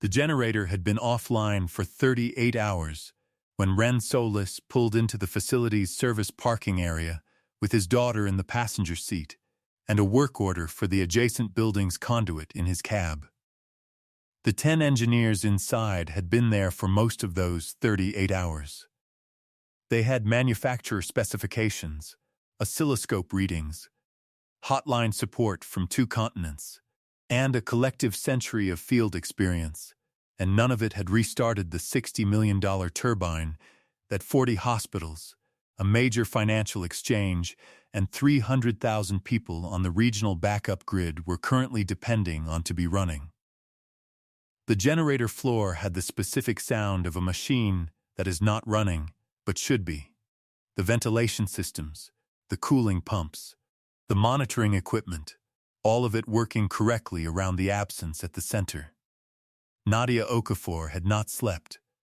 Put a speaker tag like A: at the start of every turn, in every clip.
A: The generator had been offline for 38 hours when Ren Solis pulled into the facility's service parking area with his daughter in the passenger seat and a work order for the adjacent building's conduit in his cab. The 10 engineers inside had been there for most of those 38 hours. They had manufacturer specifications, oscilloscope readings, hotline support from 2 continents, and a collective century of field experience, and none of it had restarted the $60 million turbine that 40 hospitals, a major financial exchange, and 300,000 people on the regional backup grid were currently depending on to be running. The generator floor had the specific sound of a machine that is not running, but should be. The ventilation systems, the cooling pumps, the monitoring equipment, all of it working correctly around the absence at the center. Nadia Okafor had not slept.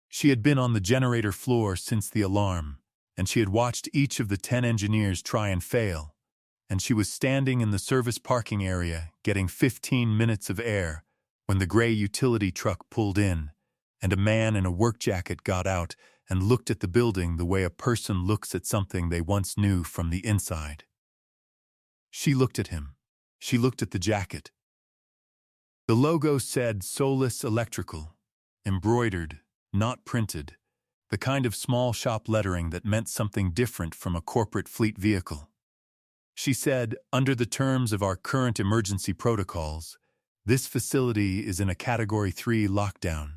A: She had been on the generator floor since the alarm, and she had watched each of the 10 engineers try and fail, and she was standing in the service parking area getting 15 minutes of air when the gray utility truck pulled in, and a man in a work jacket got out and looked at the building the way a person looks at something they once knew from the inside. She looked at him. She looked at the jacket. The logo said Solis Electrical, embroidered, not printed, the kind of small shop lettering that meant something different from a corporate fleet vehicle. She said, under the terms of our current emergency protocols, this facility is in a Category 3 lockdown,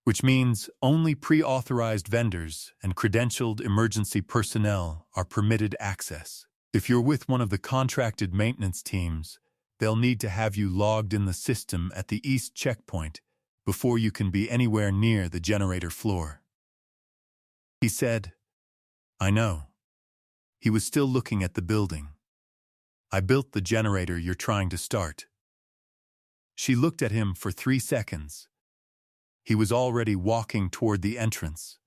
A: which means only pre-authorized vendors and credentialed emergency personnel are permitted access. If you're with one of the contracted maintenance teams, they'll need to have you logged in the system at the east checkpoint before you can be anywhere near the generator floor. He said, I know. He was still looking at the building. I built the generator you're trying to start. She looked at him for 3 seconds. He was already walking toward the entrance.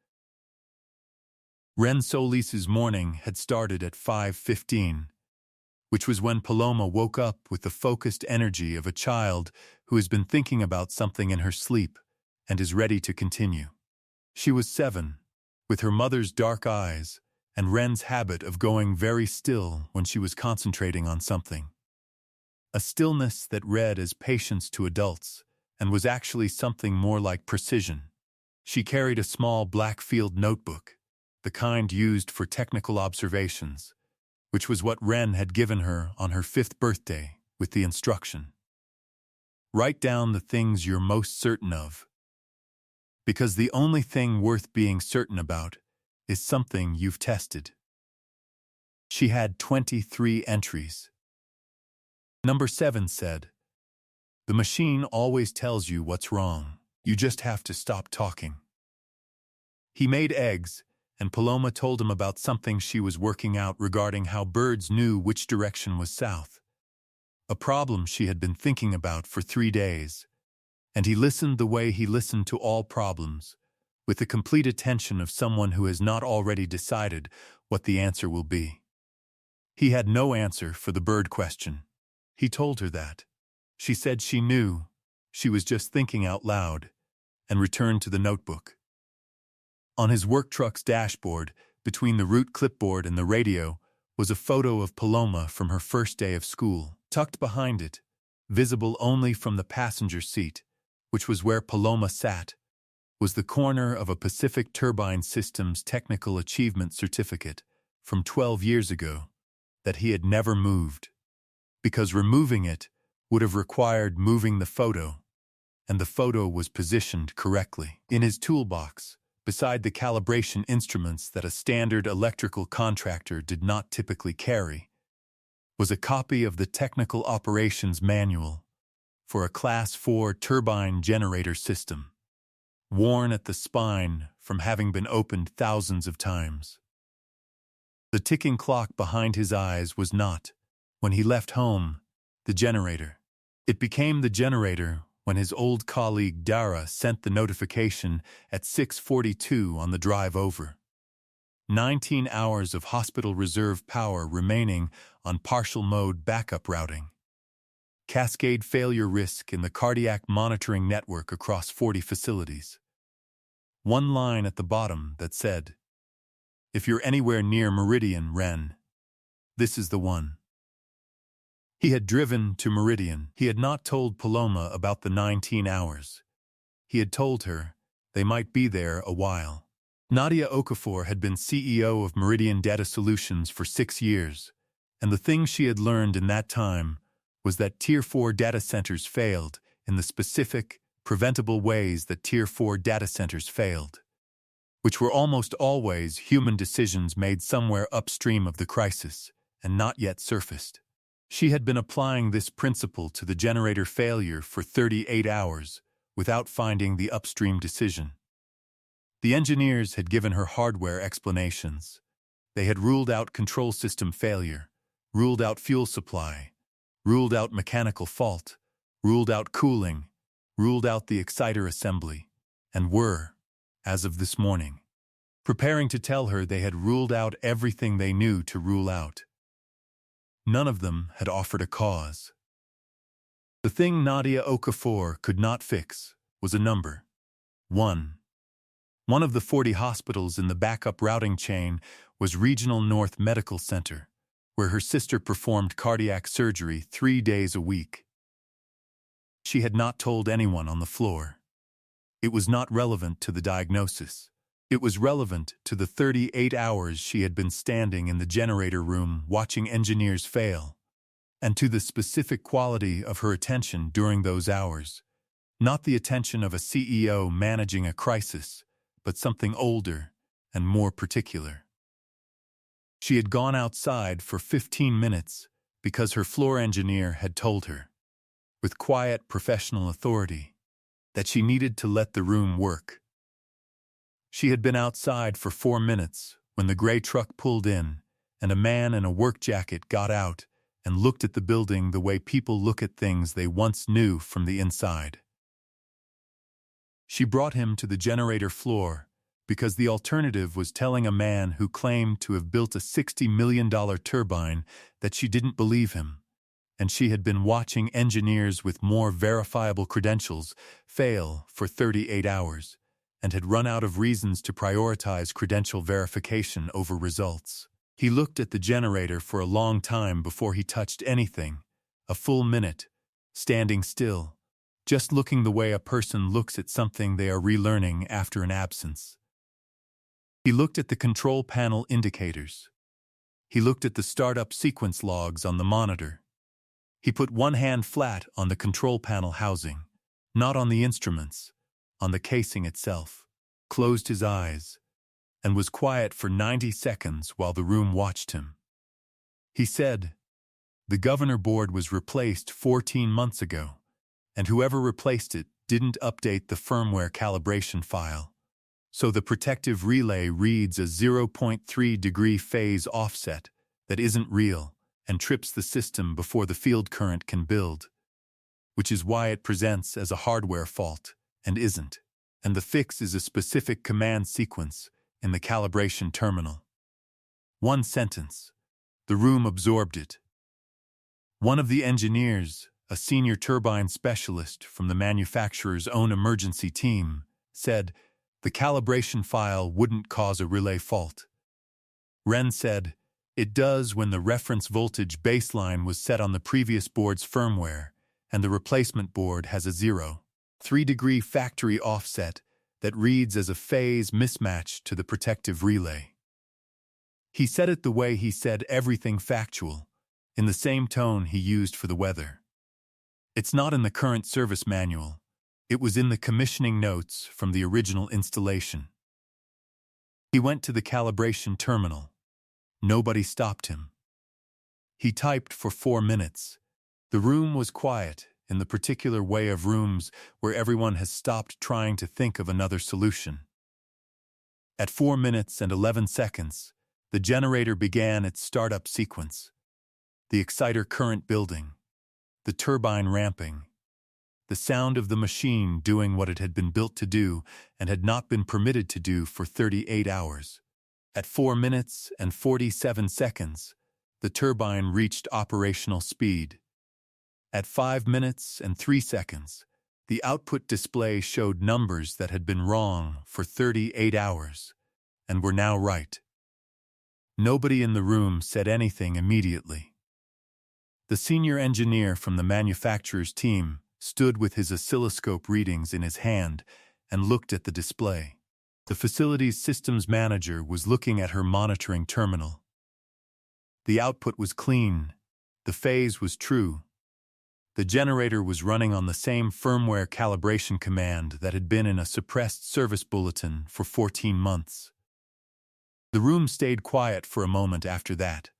A: Ren Solis's morning had started at 5:15, which was when Paloma woke up with the focused energy of a child who has been thinking about something in her sleep and is ready to continue. She was 7, with her mother's dark eyes and Ren's habit of going very still when she was concentrating on something. A stillness that read as patience to adults and was actually something more like precision. She carried a small black field notebook, the kind used for technical observations, which was what Ren had given her on her 5th birthday with the instruction. Write down the things you're most certain of, because the only thing worth being certain about is something you've tested. She had 23 entries. Number 7 said, the machine always tells you what's wrong. You just have to stop talking. He made eggs, and Paloma told him about something she was working out regarding how birds knew which direction was south. A problem she had been thinking about for 3 days, and he listened the way he listened to all problems, with the complete attention of someone who has not already decided what the answer will be. He had no answer for the bird question. He told her that. She said she knew, she was just thinking out loud, and returned to the notebook. On his work truck's dashboard, between the route clipboard and the radio, was a photo of Paloma from her first day of school. Tucked behind it, visible only from the passenger seat, which was where Paloma sat, was the corner of a Pacific Turbine Systems Technical Achievement Certificate from 12 years ago that he had never moved, because removing it would have required moving the photo, and the photo was positioned correctly. In his toolbox, beside the calibration instruments that a standard electrical contractor did not typically carry, was a copy of the Technical Operations Manual for a Class 4 turbine generator system, worn at the spine from having been opened thousands of times. The ticking clock behind his eyes was not, when he left home, the generator. It became the generator when his old colleague Dara sent the notification at 6:42 on the drive over. 19 hours of hospital reserve power remaining on partial mode backup routing. cascade failure risk in the cardiac monitoring network across 40 facilities. One line at the bottom that said, "If you're anywhere near Meridian, Ren, this is the one." He had driven to Meridian. He had not told Paloma about the 19 hours. He had told her they might be there a while. Nadia Okafor had been CEO of Meridian Data Solutions for 6 years, and the thing she had learned in that time was that Tier 4 data centers failed in the specific, preventable ways that Tier 4 data centers failed, which were almost always human decisions made somewhere upstream of the crisis and not yet surfaced. She had been applying this principle to the generator failure for 38 hours without finding the upstream decision. The engineers had given her hardware explanations. They had ruled out control system failure, ruled out fuel supply, ruled out mechanical fault, ruled out cooling, ruled out the exciter assembly, and were, as of this morning, preparing to tell her they had ruled out everything they knew to rule out. None of them had offered a cause. The thing Nadia Okafor could not fix was a number. 1. One of the 40 hospitals in the backup routing chain was Regional North Medical Center, where her sister performed cardiac surgery 3 days a week. She had not told anyone on the floor. It was not relevant to the diagnosis. It was relevant to the 38 hours she had been standing in the generator room watching engineers fail, and to the specific quality of her attention during those hours. Not the attention of a CEO managing a crisis, but something older and more particular. She had gone outside for 15 minutes because her floor engineer had told her, with quiet professional authority, that she needed to let the room work. She had been outside for 4 minutes when the gray truck pulled in and a man in a work jacket got out and looked at the building the way people look at things they once knew from the inside. She brought him to the generator floor because the alternative was telling a man who claimed to have built a $60 million turbine that she didn't believe him, and she had been watching engineers with more verifiable credentials fail for 38 hours and had run out of reasons to prioritize credential verification over results. He looked at the generator for a long time before he touched anything, a full minute, standing still, just looking the way a person looks at something they are relearning after an absence. He looked at the control panel indicators. He looked at the startup sequence logs on the monitor. He put one hand flat on the control panel housing, not on the instruments, on the casing itself, closed his eyes, and was quiet for 90 seconds while the room watched him. He said, "The governor board was replaced 14 months ago, and whoever replaced it didn't update the firmware calibration file. So the protective relay reads a 0.3-degree phase offset that isn't real and trips the system before the field current can build, which is why it presents as a hardware fault and isn't. And the fix is a specific command sequence in the calibration terminal." One sentence. The room absorbed it. One of the engineers, a senior turbine specialist from the manufacturer's own emergency team, said the calibration file wouldn't cause a relay fault. Ren said, "It does when the reference voltage baseline was set on the previous board's firmware, and the replacement board has a 0.3-degree factory offset that reads as a phase mismatch to the protective relay." He said it the way he said everything factual, in the same tone he used for the weather. It's not in the current service manual. It was in the commissioning notes from the original installation. He went to the calibration terminal. Nobody stopped him. He typed for 4 minutes. The room was quiet, in the particular way of rooms where everyone has stopped trying to think of another solution. At 4 minutes and 11 seconds, the generator began its startup sequence. The exciter current building, the turbine ramping, the sound of the machine doing what it had been built to do and had not been permitted to do for 38 hours. At 4 minutes and 47 seconds, the turbine reached operational speed. At 5 minutes and 3 seconds, the output display showed numbers that had been wrong for 38 hours and were now right. Nobody in the room said anything immediately. The senior engineer from the manufacturer's team stood with his oscilloscope readings in his hand and looked at the display. The facility's systems manager was looking at her monitoring terminal. The output was clean. The phase was true. The generator was running on the same firmware calibration command that had been in a suppressed service bulletin for 14 months. The room stayed quiet for a moment after that.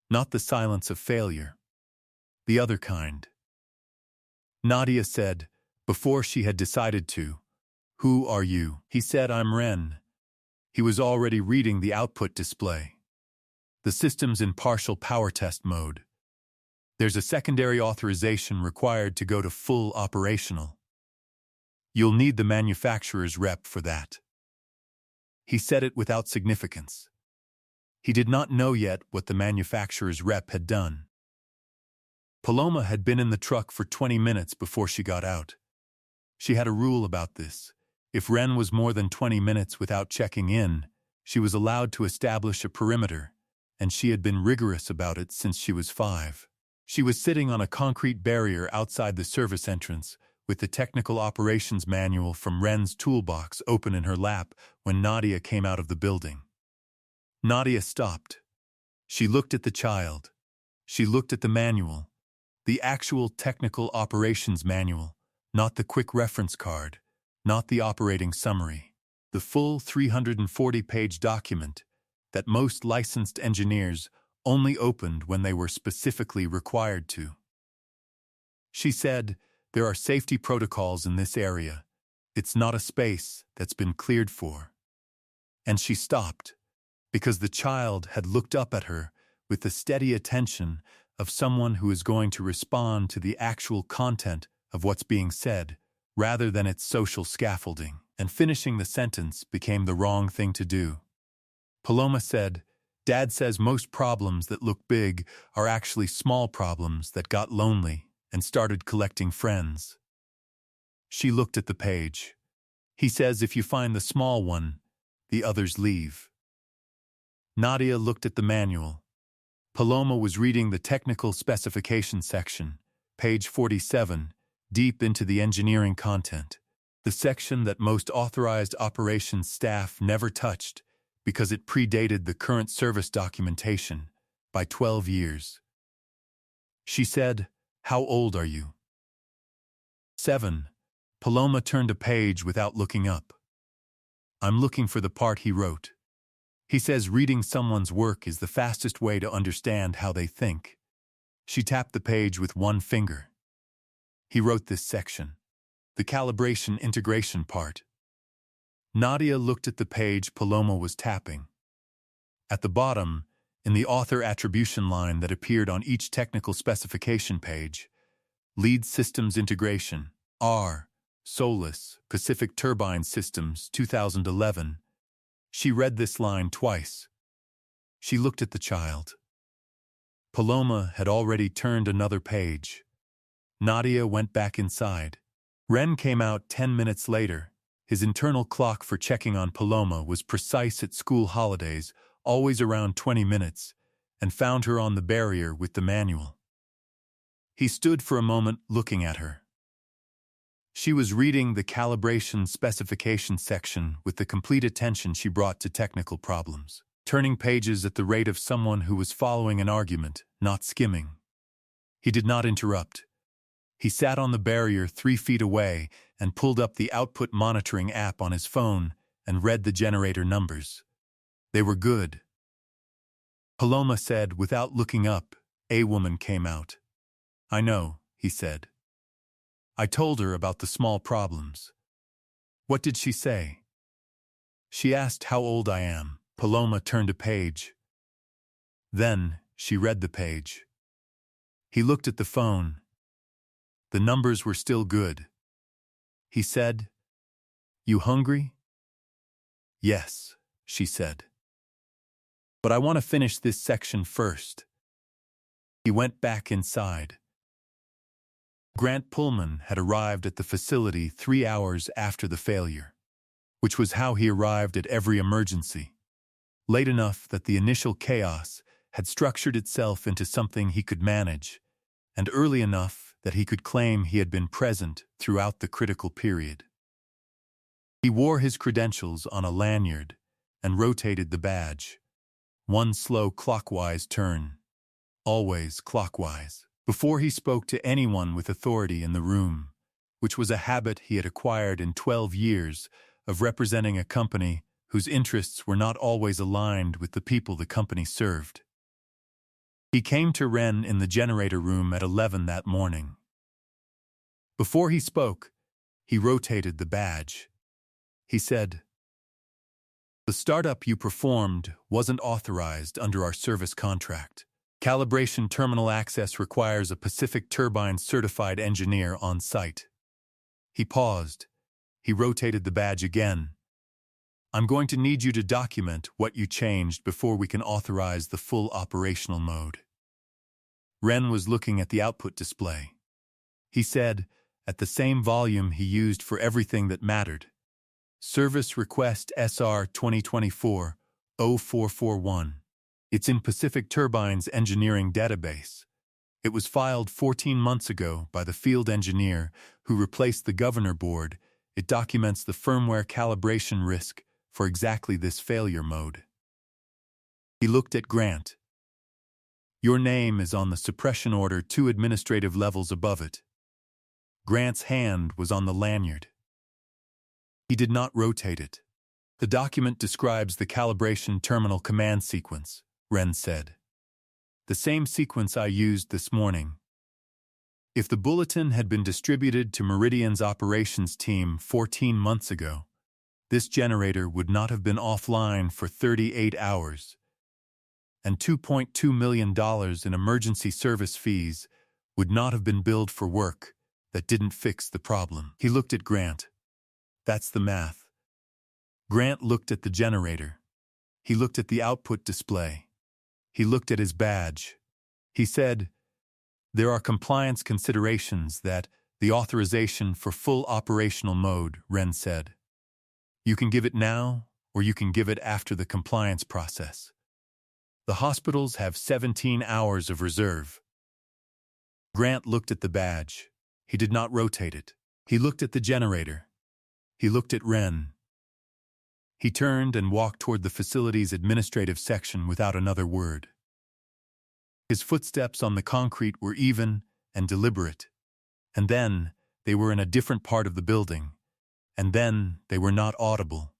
A: Not the silence of failure. The other kind. Nadia said, before she had decided to, "Who are you?" He said, "I'm Ren." He was already reading the output display. The system's in partial power test mode. There's a secondary authorization required to go to full operational. You'll need the manufacturer's rep for that. He said it without significance. He did not know yet what the manufacturer's rep had done. Paloma had been in the truck for 20 minutes before she got out. She had a rule about this. If Ren was more than 20 minutes without checking in, she was allowed to establish a perimeter, and she had been rigorous about it since she was 5. She was sitting on a concrete barrier outside the service entrance, with the technical operations manual from Ren's toolbox open in her lap when Nadia came out of the building. Nadia stopped. She looked at the child. She looked at the manual. The actual technical operations manual, not the quick reference card, not the operating summary. The full 340-page document that most licensed engineers only opened when they were specifically required to. She said, "There are safety protocols in this area. It's not a space that's been cleared for." And she stopped, because the child had looked up at her with the steady attention of someone who is going to respond to the actual content of what's being said, rather than its social scaffolding, and finishing the sentence became the wrong thing to do. Paloma said, "Dad says most problems that look big are actually small problems that got lonely and started collecting friends." She looked at the page. "He says if you find the small one, the others leave." Nadia looked at the manual. Paloma was reading the technical specification section, page 47, deep into the engineering content, the section that most authorized operations staff never touched because it predated the current service documentation by 12 years. She said, "How old are you?" 7. Paloma turned a page without looking up. "I'm looking for the part he wrote. He says reading someone's work is the fastest way to understand how they think." She tapped the page with one finger. "He wrote this section, the calibration integration part." Nadia looked at the page Paloma was tapping. At the bottom, in the author attribution line that appeared on each technical specification page, Lead Systems Integration, R, Solis, Pacific Turbine Systems, 2011. She read this line twice. She looked at the child. Paloma had already turned another page. Nadia went back inside. Ren came out 10 minutes later. His internal clock for checking on Paloma was precise at school holidays, always around 20 minutes, and found her on the barrier with the manual. He stood for a moment looking at her. She was reading the calibration specification section with the complete attention she brought to technical problems, turning pages at the rate of someone who was following an argument, not skimming. He did not interrupt. He sat on the barrier 3 feet away and pulled up the output monitoring app on his phone and read the generator numbers. They were good. Paloma said, without looking up, a woman came out. "I know," he said. "I told her about the small problems." "What did she say?" "She asked how old I am." Paloma turned a page. Then she read the page. He looked at the phone. The numbers were still good. He said, "You hungry?" "Yes," she said. "But I want to finish this section first." He went back inside. Grant Pullman had arrived at the facility 3 hours after the failure, which was how he arrived at every emergency. Late enough that the initial chaos had structured itself into something he could manage, and early enough that he could claim he had been present throughout the critical period. He wore his credentials on a lanyard and rotated the badge. One slow clockwise turn, always clockwise, before he spoke to anyone with authority in the room, which was a habit he had acquired in 12 years of representing a company whose interests were not always aligned with the people the company served. He came to Wren in the generator room at 11 that morning. Before he spoke, he rotated the badge. He said, "The startup you performed wasn't authorized under our service contract. Calibration terminal access requires a Pacific Turbine certified engineer on site." He paused. He rotated the badge again. "I'm going to need you to document what you changed before we can authorize the full operational mode." Wren was looking at the output display. He said, at the same volume he used for everything that mattered, "Service Request SR 2024-0441. It's in Pacific Turbine's engineering database. It was filed 14 months ago by the field engineer who replaced the governor board. It documents the firmware calibration risk for exactly this failure mode." He looked at Grant. "Your name is on the suppression order 2 administrative levels above it." Grant's hand was on the lanyard. He did not rotate it. "The document describes the calibration terminal command sequence," Wren said. "The same sequence I used this morning. If the bulletin had been distributed to Meridian's operations team 14 months ago, this generator would not have been offline for 38 hours, and $2.2 million in emergency service fees would not have been billed for work that didn't fix the problem." He looked at Grant. "That's the math." Grant looked at the generator. He looked at the output display. He looked at his badge. He said, "There are compliance considerations that the authorization for full operational mode," Wren said. "You can give it now, or you can give it after the compliance process. The hospitals have 17 hours of reserve." Grant looked at the badge. He did not rotate it. He looked at the generator. He looked at Wren. He turned and walked toward the facility's administrative section without another word. His footsteps on the concrete were even and deliberate. And then they were in a different part of the building. And then they were not audible.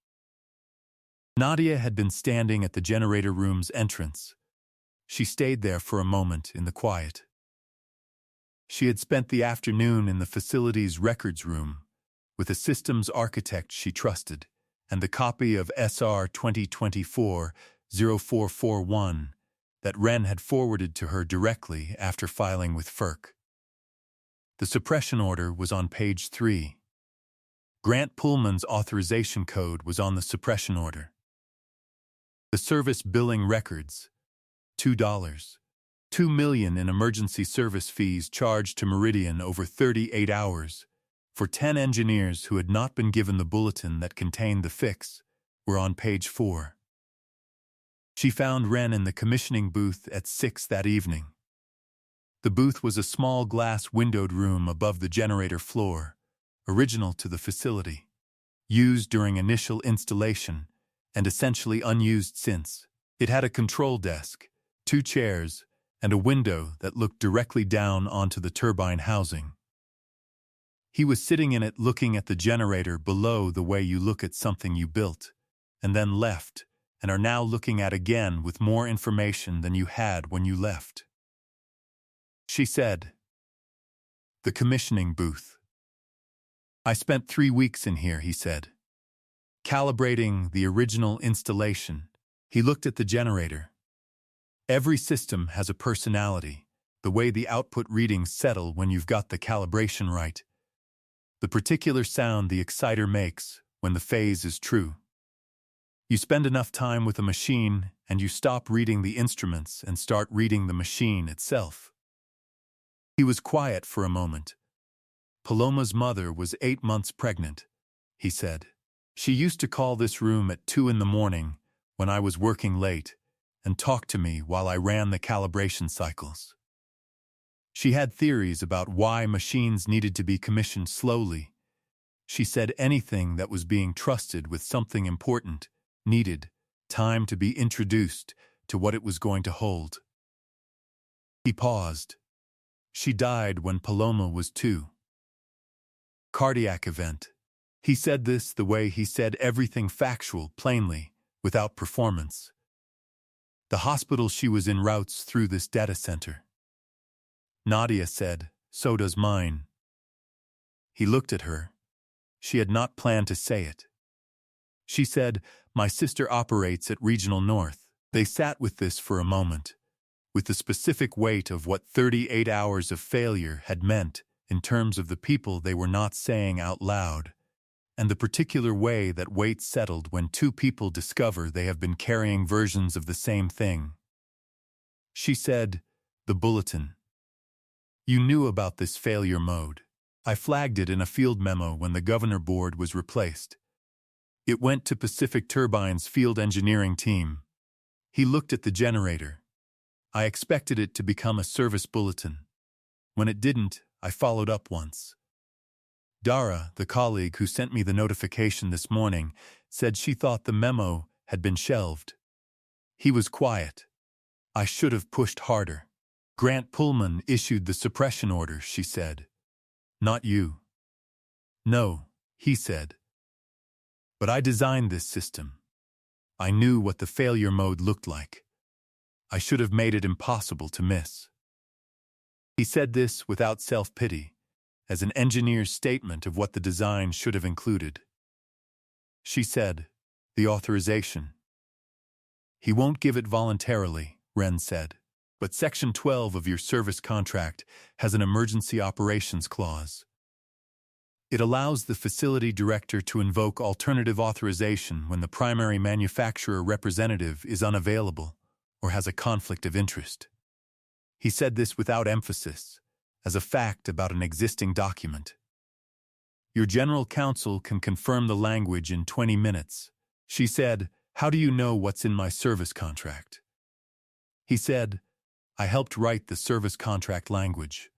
A: Nadia had been standing at the generator room's entrance. She stayed there for a moment in the quiet. She had spent the afternoon in the facility's records room with a systems architect she trusted and the copy of SR 2024-0441 that Wren had forwarded to her directly after filing with FERC. The suppression order was on page 3. Grant Pullman's authorization code was on the suppression order. The service billing records, $2. $2 million in emergency service fees charged to Meridian over 38 hours for 10 engineers who had not been given the bulletin that contained the fix, were on page 4. She found Wren in the commissioning booth at 6 that evening. The booth was a small glass windowed room above the generator floor, original to the facility, used during initial installation and essentially unused since. It had a control desk, 2 chairs, and a window that looked directly down onto the turbine housing. He was sitting in it looking at the generator below the way you look at something you built, and then left, and are now looking at again with more information than you had when you left. She said, "The commissioning booth. I spent 3 weeks in here," he said, "calibrating the original installation." He looked at the generator. Every system has a personality, the way the output readings settle when you've got the calibration right. The particular sound the exciter makes when the phase is true. You spend enough time with a machine and you stop reading the instruments and start reading the machine itself. He was quiet for a moment, Paloma's mother was 8 months pregnant, he said. She used to call this room at 2 in the morning when I was working late and talk to me while I ran the calibration cycles. She had theories about why machines needed to be commissioned slowly. She said anything that was being trusted with something important needed time to be introduced to what it was going to hold. He paused. She died when Paloma was 2. Cardiac event. He said this the way he said everything factual, plainly, without performance. The hospital she was in routes through this data center. Nadia said, "So does mine." He looked at her. She had not planned to say it. She said, "My sister operates at Regional North." They sat with this for a moment, with the specific weight of what 38 hours of failure had meant in terms of the people they were not saying out loud, and the particular way that weight settled when 2 people discover they have been carrying versions of the same thing. She said, "The bulletin. You knew about this failure mode. I flagged it in a field memo when the governor board was replaced. It went to Pacific Turbine's field engineering team." He looked at the generator. "I expected it to become a service bulletin. When it didn't, I followed up once. Dara, the colleague who sent me the notification this morning, said she thought the memo had been shelved." He was quiet. "I should have pushed harder. Grant Pullman issued the suppression order," she said. "Not you." "No," he said. "But I designed this system. I knew what the failure mode looked like. I should have made it impossible to miss." He said this without self-pity, as an engineer's statement of what the design should have included. She said, "The authorization." "He won't give it voluntarily," Wren said. "But Section 12 of your service contract has an emergency operations clause. It allows the facility director to invoke alternative authorization when the primary manufacturer representative is unavailable or has a conflict of interest." He said this without emphasis, as a fact about an existing document. "Your general counsel can confirm the language in 20 minutes. She said, "How do you know what's in my service contract?" He said, "I helped write the service contract language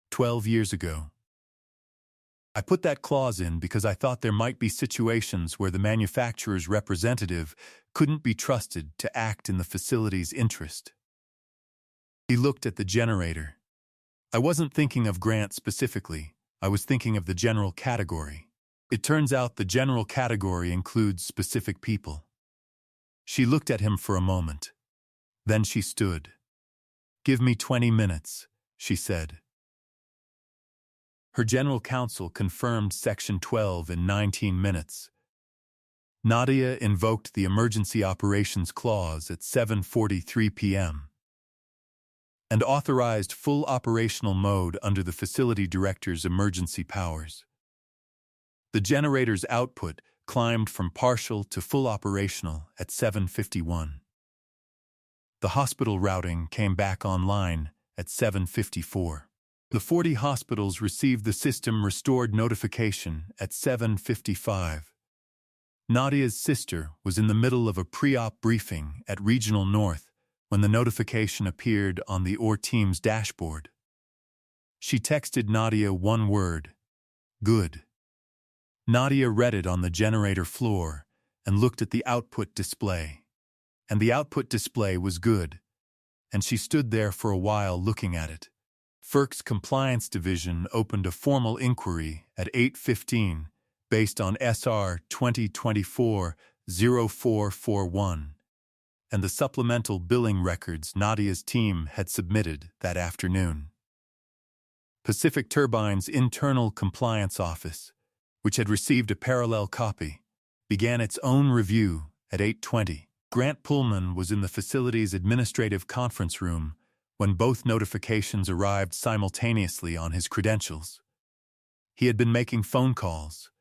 A: 12 years ago. I put that clause in because I thought there might be situations where the manufacturer's representative couldn't be trusted to act in the facility's interest." He looked at the generator. "I wasn't thinking of Grant specifically. I was thinking of the general category. It turns out the general category includes specific people." She looked at him for a moment. Then she stood. "Give me 20 minutes, she said. Her general counsel confirmed Section 12 in 19 minutes. Nadia invoked the Emergency Operations Clause at 7:43 p.m. and authorized full operational mode under the facility director's emergency powers. The generator's output climbed from partial to full operational at 7:51. The hospital routing came back online at 7:54. The 40 hospitals received the system restored notification at 7:55. Nadia's sister was in the middle of a pre-op briefing at Regional North when the notification appeared on the OR team's dashboard. She texted Nadia one word, "Good." Nadia read it on the generator floor and looked at the output display. And the output display was good, and she stood there for a while looking at it. FERC's Compliance Division opened a formal inquiry at 8:15 based on SR 2024-0441 and the supplemental billing records Nadia's team had submitted that afternoon. Pacific Turbine's internal compliance office, which had received a parallel copy, began its own review at 8:20. Grant Pullman was in the facility's administrative conference room when both notifications arrived simultaneously on his credentials. He had been making phone calls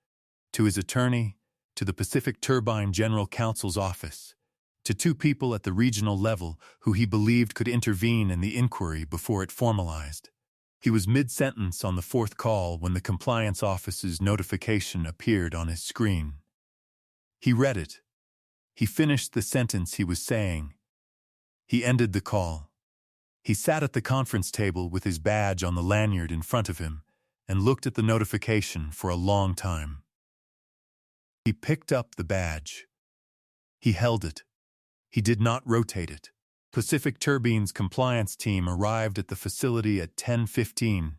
A: to his attorney, to the Pacific Turbine General Counsel's office, to 2 people at the regional level who he believed could intervene in the inquiry before it formalized. He was mid-sentence on the fourth call when the compliance officer's notification appeared on his screen. He read it. He finished the sentence he was saying. He ended the call. He sat at the conference table with his badge on the lanyard in front of him and looked at the notification for a long time. He picked up the badge. He held it. He did not rotate it. Pacific Turbine's compliance team arrived at the facility at 10:15,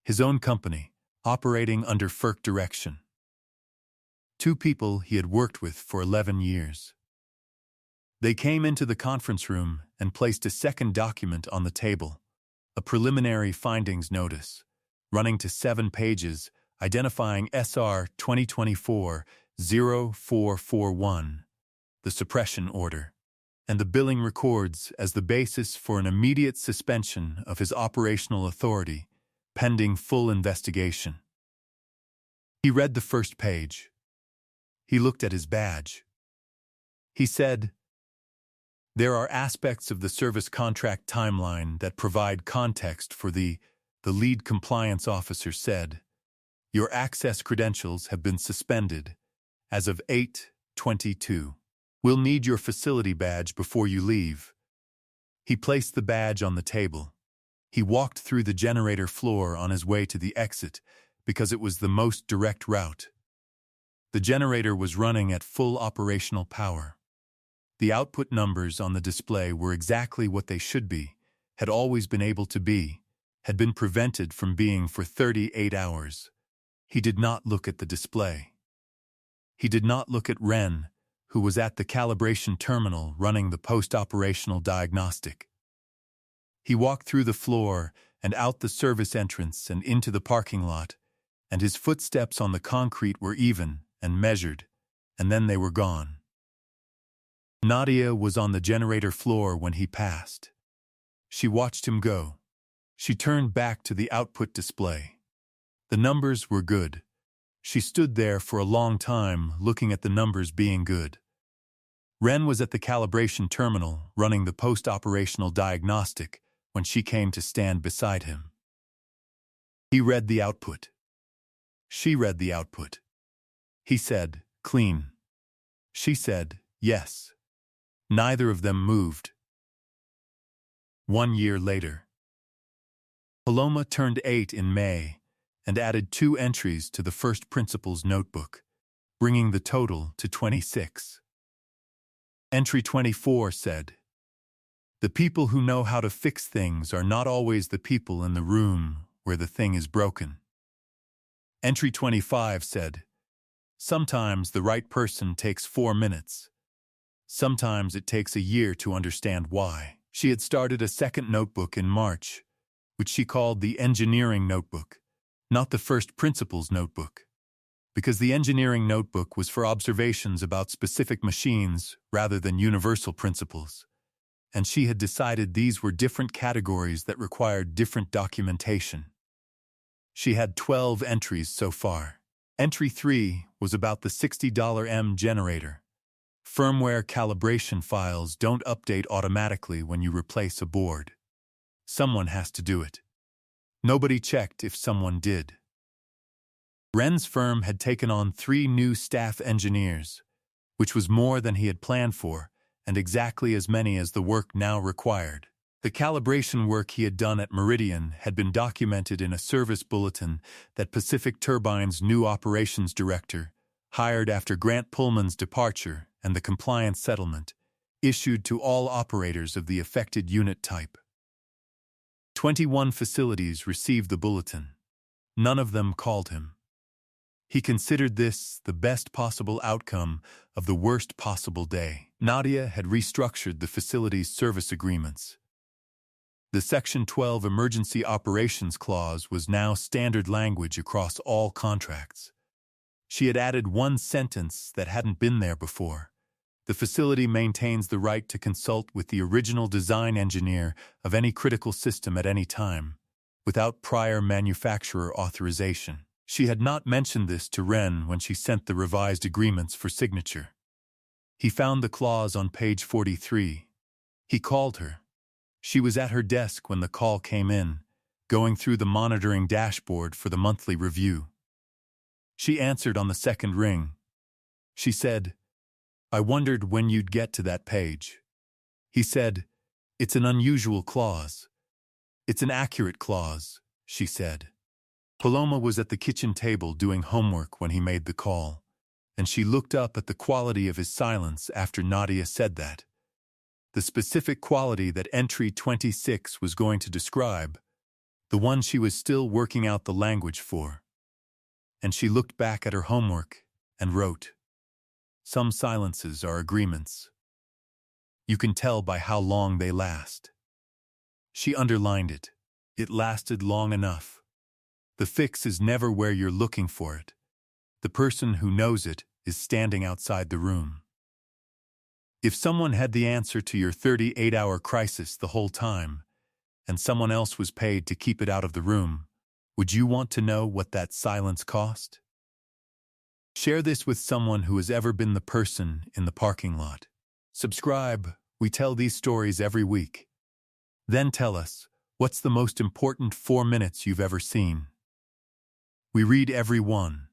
A: his own company, operating under FERC direction. 2 people he had worked with for 11 years. They came into the conference room and placed a second document on the table, a preliminary findings notice, running to 7 pages, identifying SR 2024-0441, the suppression order, and the billing records as the basis for an immediate suspension of his operational authority, pending full investigation. He read the first page. He looked at his badge. He said, "There are aspects of the service contract timeline that provide context for the lead compliance officer said, your access credentials have been suspended as of 8/22. We'll need your facility badge before you leave." He placed the badge on the table. He walked through the generator floor on his way to the exit because it was the most direct route. The generator was running at full operational power. The output numbers on the display were exactly what they should be, had always been able to be, had been prevented from being for 38 hours. He did not look at the display. He did not look at Ren, who was at the calibration terminal running the post-operational diagnostic. He walked through the floor and out the service entrance and into the parking lot, and his footsteps on the concrete were even and measured, and then they were gone. Nadia was on the generator floor when he passed. She watched him go. She turned back to the output display. The numbers were good. She stood there for a long time looking at the numbers being good. Ren was at the calibration terminal running the post-operational diagnostic when she came to stand beside him. He read the output. She read the output. He said, "Clean." She said, "Yes." Neither of them moved. 1 year later. Paloma turned 8 in May and added 2 entries to the first principal's notebook, bringing the total to 26. Entry 24 said, "The people who know how to fix things are not always the people in the room where the thing is broken." Entry 25 said, "Sometimes the right person takes 4 minutes. Sometimes it takes a year to understand why." She had started a second notebook in March, which she called the engineering notebook, not the first principles notebook, because the engineering notebook was for observations about specific machines rather than universal principles, and she had decided these were different categories that required different documentation. She had 12 entries so far. Entry 3 was about the $60 generator. Firmware calibration files don't update automatically when you replace a board. Someone has to do it. Nobody checked if someone did. Ren's firm had taken on 3 new staff engineers, which was more than he had planned for, and exactly as many as the work now required. The calibration work he had done at Meridian had been documented in a service bulletin that Pacific Turbine's new operations director, hired after Grant Pullman's departure and the compliance settlement, issued to all operators of the affected unit type. 21 facilities received the bulletin. None of them called him. He considered this the best possible outcome of the worst possible day. Nadia had restructured the facility's service agreements. The Section 12 Emergency Operations Clause was now standard language across all contracts. She had added one sentence that hadn't been there before. The facility maintains the right to consult with the original design engineer of any critical system at any time, without prior manufacturer authorization. She had not mentioned this to Ren when she sent the revised agreements for signature. He found the clause on page 43. He called her. She was at her desk when the call came in, going through the monitoring dashboard for the monthly review. She answered on the second ring. She said, "I wondered when you'd get to that page." He said, "It's an unusual clause." "It's an accurate clause," she said. Paloma was at the kitchen table doing homework when he made the call, and she looked up at the quality of his silence after Nadia said that. The specific quality that entry 26 was going to describe, the one she was still working out the language for. And she looked back at her homework and wrote, "Some silences are agreements. You can tell by how long they last." She underlined it. It lasted long enough. The fix is never where you're looking for it. The person who knows it is standing outside the room. If someone had the answer to your 38-hour crisis the whole time, and someone else was paid to keep it out of the room, would you want to know what that silence cost? Share this with someone who has ever been the person in the parking lot. Subscribe. We tell these stories every week. Then tell us, what's the most important 4 minutes you've ever seen? We read every one.